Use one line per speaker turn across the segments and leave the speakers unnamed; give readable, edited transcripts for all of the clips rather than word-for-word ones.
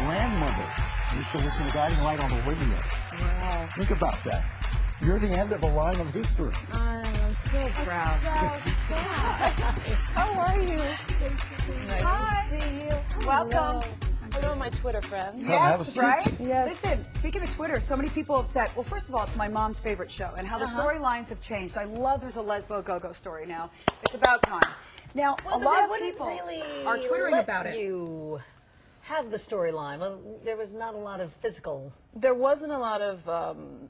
grandmother used to listen to Guiding Light on the radio.
Wow.
Think about that. You're the end of a line of history.
I'm so proud.
So sad.
How are you?
Hi.
Nice to see you.
Welcome.
Hello, my Twitter friend.
Come have a
Yes,
seat.
right?
Yes.
Listen, speaking of Twitter, so many people have said, well, first of all, it's my mom's favorite show, and how the storylines have changed. I love there's a Lesbo Go-Go story now. It's about time. Now, a lot of people are twittering about it.
You have the storyline. Well, there was not a lot of physical
There wasn't a lot of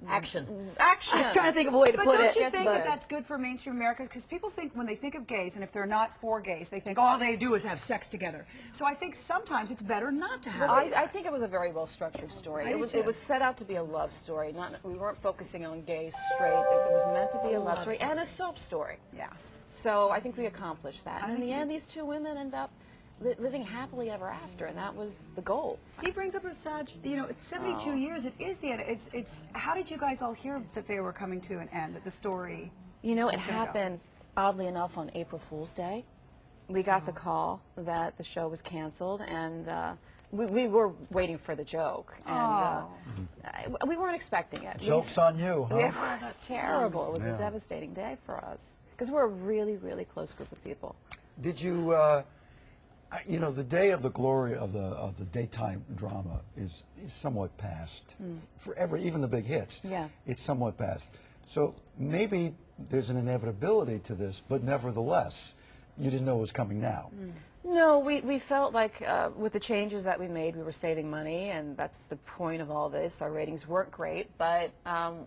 action.
Action.
I was trying to think of a way to
But
put
don't
it.
you think that
but-
that's good for mainstream America? Because people think when they think of gays, and if they're not for gays, they think all they do is have sex together. So I think sometimes it's better not to have it.
I think it was a very well structured story.
do
It
too.
was set out to be a love story. We weren't focusing on gay, straight. It was meant to be a love story and a soap story.
Yeah.
So I think we accomplished that. And in the end, these two women end up living happily ever after, and that was the goal.
Steve brings up a sad, it's 72 years. It is the end. It's. How did you guys all hear that they were coming to an end? That the story.
You know, it
was gonna go?
happened, oddly enough, on April Fool's Day. We got the call that the show was canceled, and we were waiting for the joke, and we weren't expecting it.
Joke's on you, huh?
It was terrible. It was
Yeah.
a devastating day for us, because we're a really, really close group of people.
Did you, you know, the day of the glory of the daytime drama is somewhat past. For even the big hits,
Yeah.
it's somewhat past. So maybe there's an inevitability to this, but nevertheless, you didn't know it was coming now.
No, we felt like with the changes that we made, we were saving money, and that's the point of all this. Our ratings weren't great, but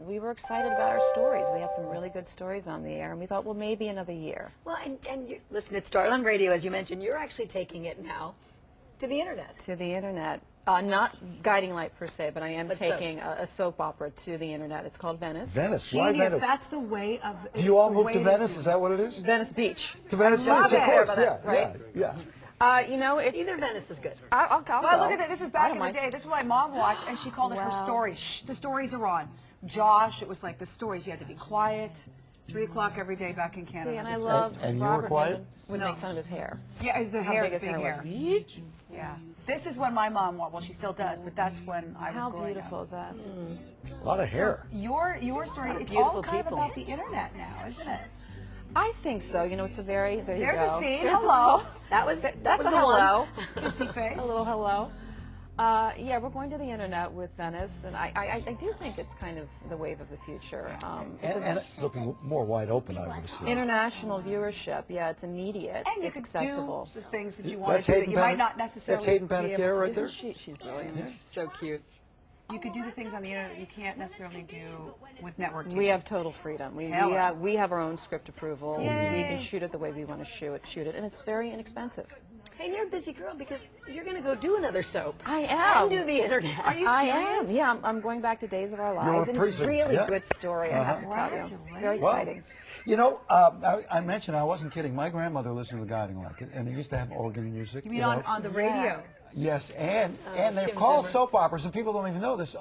we were excited about our stories. We had some really good stories on the air, and we thought, well, maybe another year.
Well, and you, listen, it started on radio, as you mentioned. You're actually taking it now to the internet.
To the internet. Not Guiding Light per se, but I am
But
taking a soap opera to the internet. It's called Venice.
Venice, why
Genius.
Venice?
That's the way of.
Do you all move to Venice? Is that what it is?
Venice Beach.
To Venice Beach,
love
of
it.
course,
About
yeah,
that, right?
yeah.
You know, it's
Either Venice is good.
I'll
Well,
go.
look at that. This is
I
back
don't
in the
mind.
day. This is what my mom watched, and she called it her
Wow.
stories. Shh, the stories are on. Josh, it was like the stories. You had to be quiet. 3 o'clock every day back in Canada.
See, and I
This-
love
And you were
Robert
quiet?
Newman would make fun of his hair.
Yeah, the
How
hair,
big his
big
hair
hair.
was.
Yeah. This is when my mom watched. Well, she still does, but that's when I was
How
growing
beautiful
up.
is that?
A lot of hair.
Your story, it's
beautiful
all kind
people.
of about the internet now, isn't it?
I think so. You know, it's a very, there you
There's
go.
a scene. Hello.
That was
That's
the
a
one.
hello.
Kissy face.
A little hello. Yeah, we're going to the internet with Venice, and I do think it's kind of the wave of the future.
And it's looking more wide open, I would assume.
International viewership, yeah, it's immediate,
And you
it's
could
accessible.
do the things that you want
That's
to do that
Hayden
you might
Panettiere.
not necessarily
That's Hayden
be able
Panettiere
to
right
do.
there.
She's brilliant.
So cute.
You could do the things on the internet you can't necessarily do with network TV.
We have total freedom. We
Hell yeah.
we have our own script approval.
Yay.
We can shoot it the way we want to shoot it, and it's very inexpensive.
Hey, you're a busy girl because you're going to go do another soap.
I am.
And do the internet.
Are you
I
serious?
am. Yeah, I'm going back to Days of Our
You're
Lives,
a
and it's
prison,
really
yeah.
good story. I have to tell you, it's very
Well,
exciting.
you know, I mentioned, I wasn't kidding, my grandmother listened to the Guiding Light, and they used to have organ music.
You mean
know.
on the radio?
Yes, and they're
Kim
called
Zimmer.
soap operas, and people don't even know this.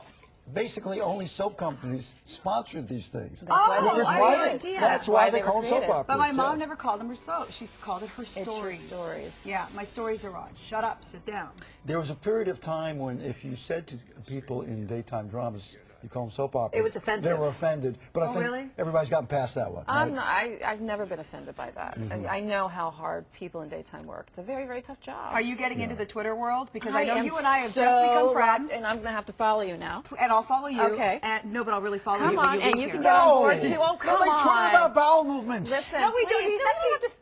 Basically, only soap companies sponsored these things.
Oh,
Which is
I
why
had no
they-
idea.
That's why they
were
call them soap
created.
operas.
But my mom
yeah.
never called them her soap. She's called it her
It's your
stories.
stories.
Yeah, my stories are on. Shut up, sit down.
There was a period of time when if you said to people in daytime dramas, you call them soap operas.
It was offensive.
They were offended. But I
Oh,
think
really?
everybody's gotten past that one. right?
I've never been offended by that. I know how hard people in daytime work. It's a very, very tough job.
Are you getting into the Twitter world? Because I know
am
you and I have
so
just become
locked,
friends.
and I'm going to have to follow you now.
And I'll follow you.
Okay.
And, no, but I'll really follow
Come
you when
on,
you
and
leave
you
here.
can get on board
No.
too. Oh, come
Nobody
on.
tweet about bowel movements.
Listen,
No, we do.
please,
He's-
no,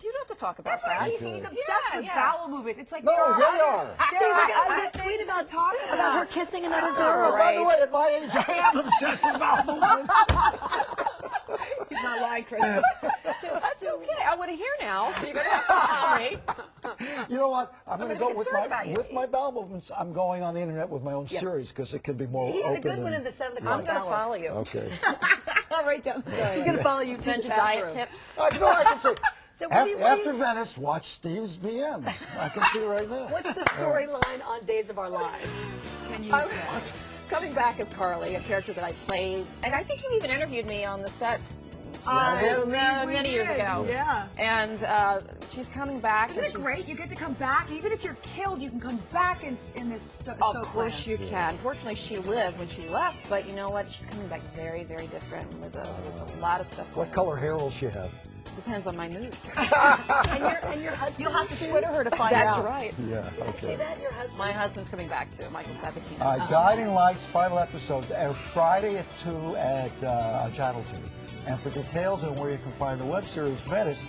you don't have to talk about
That's why
that.
he's obsessed with
yeah.
bowel movements. It's like
No,
there
they
are.
are.
There are
I
other
got
things
tweeted
to talk
about her kissing another
Oh,
girl.
by the way, at my age, I am obsessed with bowel movements.
He's not lying, Chris.
So that's okay. I want to hear now. So you're going to have to tell me.
You know what? I'm going to
gonna
go
be concerned about you.
with my bowel movements. I'm going on the internet with my own series because it can be more
He had
open.
a good one
and-
in the 7
I'm
o'clock
going to
hour.
follow you.
Okay.
All right, down.
He's going to follow you to
Send
the
you diet
bathroom.
tips.
I know. I can see.
So what do you-
After Venice, watch Steve's BM. I can see right now.
What's the storyline on Days of Our Lives?
Can you
I
say?
was coming back as Carly, a character that I played, and I think you even interviewed me on the set many years ago.
Yeah.
And she's coming back.
Isn't it great? You get to come back. Even if you're killed, you can come back in this
Of course you can. Fortunately, she lived when she left, but you know what? She's coming back very, very different with a lot of stuff.
What color hair will she have?
Depends on my mood.
And your husband.
You'll have to Twitter her to find
That's
out.
right.
Yeah,
See
okay.
that? Your husband.
My husband's coming back too, Michael Sabatino.
Guiding Lights, final episodes, air Friday at 2 at Channel 2. And for details on where you can find the web series Venice,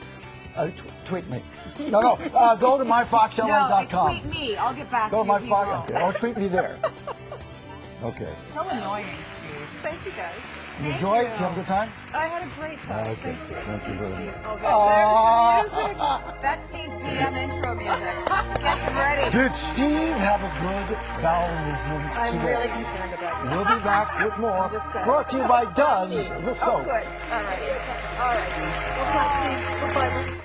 tweet me. No, go to myfoxla.com.
Tweet me. I'll get back
Go
to
to
you.
my
He
Fox,
will.
okay, or tweet me there. Okay.
So annoying, Steve.
Thank you, guys.
You enjoy it? Did you have a good time?
I had a great time.
Okay.
Thank you.
Thank you very much.
That's Steve's BM intro music. Get ready.
Did Steve have a good bowel movement
I'm
today?
really concerned about you.
We'll be back with more.
just saying.
Brought to you by Does the Soap.
Good. All right. All right. We'll talk soon. Bye-bye.